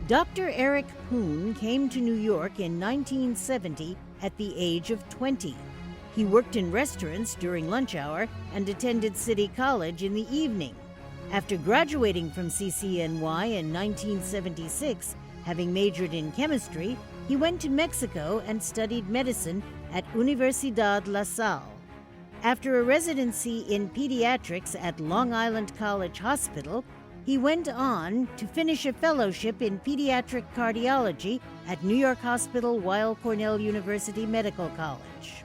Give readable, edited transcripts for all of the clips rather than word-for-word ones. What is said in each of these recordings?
Dr. Eric Poon came to New York in 1970 at the age of 20. He worked in restaurants during lunch hour and attended City College in the evening. After graduating from CCNY in 1976, having majored in chemistry, he went to Mexico and studied medicine at Universidad La Salle. After a residency in pediatrics at Long Island College Hospital, he went on to finish a fellowship in pediatric cardiology at New York Hospital Weill Cornell University Medical College.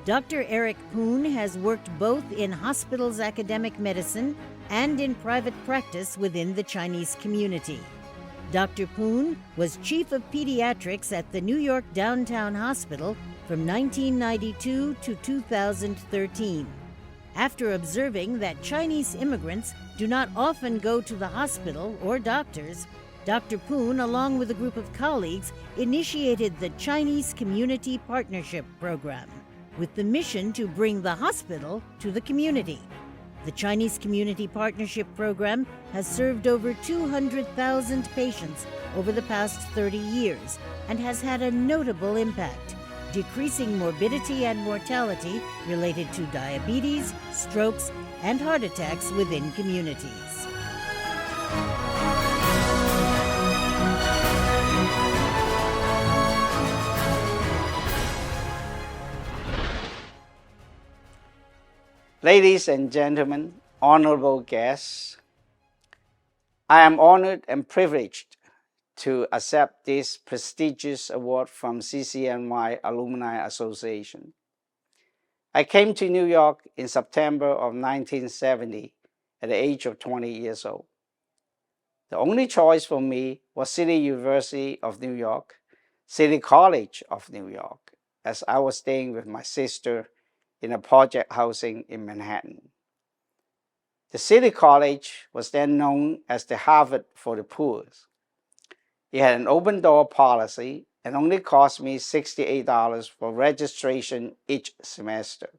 Dr. Eric Poon has worked both in hospitals' academic medicine and in private practice within the Chinese community. Dr. Poon was chief of pediatrics at the New York Downtown Hospital from 1992 to 2013. After observing that Chinese immigrants do not often go to the hospital or doctors, Dr. Poon, along with a group of colleagues, initiated the Chinese Community Partnership Program, with the mission to bring the hospital to the community. The Chinese Community Partnership Program has served over 200,000 patients over the past 30 years and has had a notable impact, decreasing morbidity and mortality related to diabetes, strokes, and heart attacks within communities. Ladies and gentlemen, honorable guests, I am honored and privileged to accept this prestigious award from CCNY Alumni Association. I came to New York in September of 1970 at the age of 20 years old. The only choice for me was City University of New York, City College of New York, as I was staying with my sister in a project housing in Manhattan. The City College was then known as the Harvard for the poor. It had an open door policy and only cost me $68 for registration each semester.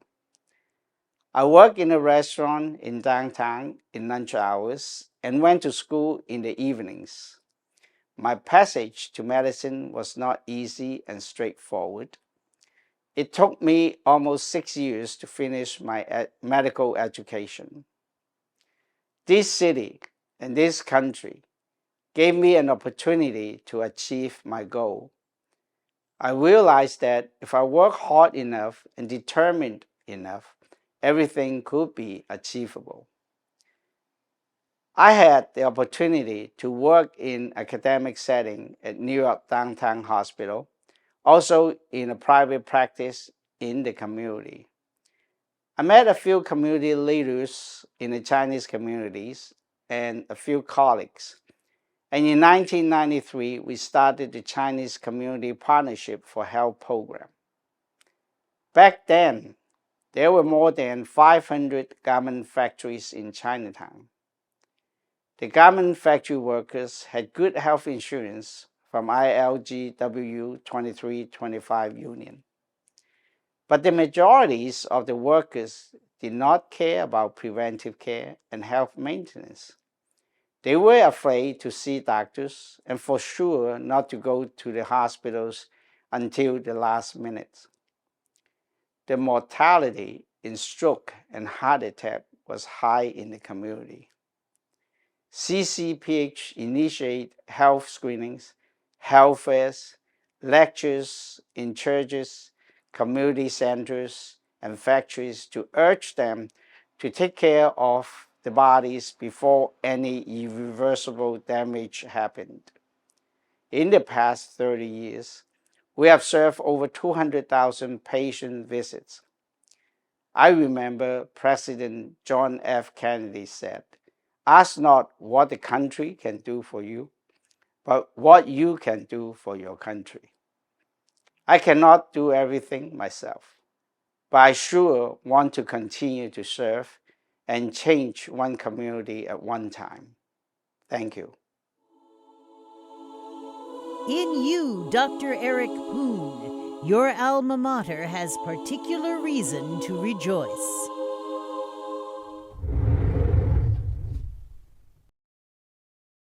I worked in a restaurant in downtown in lunch hours and went to school in the evenings. My passage to medicine was not easy and straightforward. It took me almost 6 years to finish my medical education. This city and this country gave me an opportunity to achieve my goal. I realized that if I work hard enough and determined enough, everything could be achievable. I had the opportunity to work in academic setting at New York Downtown Hospital, also in a private practice in the community. I met a few community leaders in the Chinese communities and a few colleagues. And in 1993, we started the Chinese Community Partnership for Health program. Back then, there were more than 500 garment factories in Chinatown. The garment factory workers had good health insurance from ILGW 2325 union. But the majorities of the workers did not care about preventive care and health maintenance. They were afraid to see doctors and for sure not to go to the hospitals until the last minute. The mortality in stroke and heart attack was high in the community. CCPH initiated health screenings, health fairs, lectures in churches, community centers, and factories to urge them to take care of the bodies before any irreversible damage happened. In the past 30 years, we have served over 200,000 patient visits. I remember President John F. Kennedy said, "Ask not what the country can do for you, but what you can do for your country." I cannot do everything myself, but I sure want to continue to serve and change one community at one time. Thank you. In you, Dr. Eric Poon, your alma mater has particular reason to rejoice.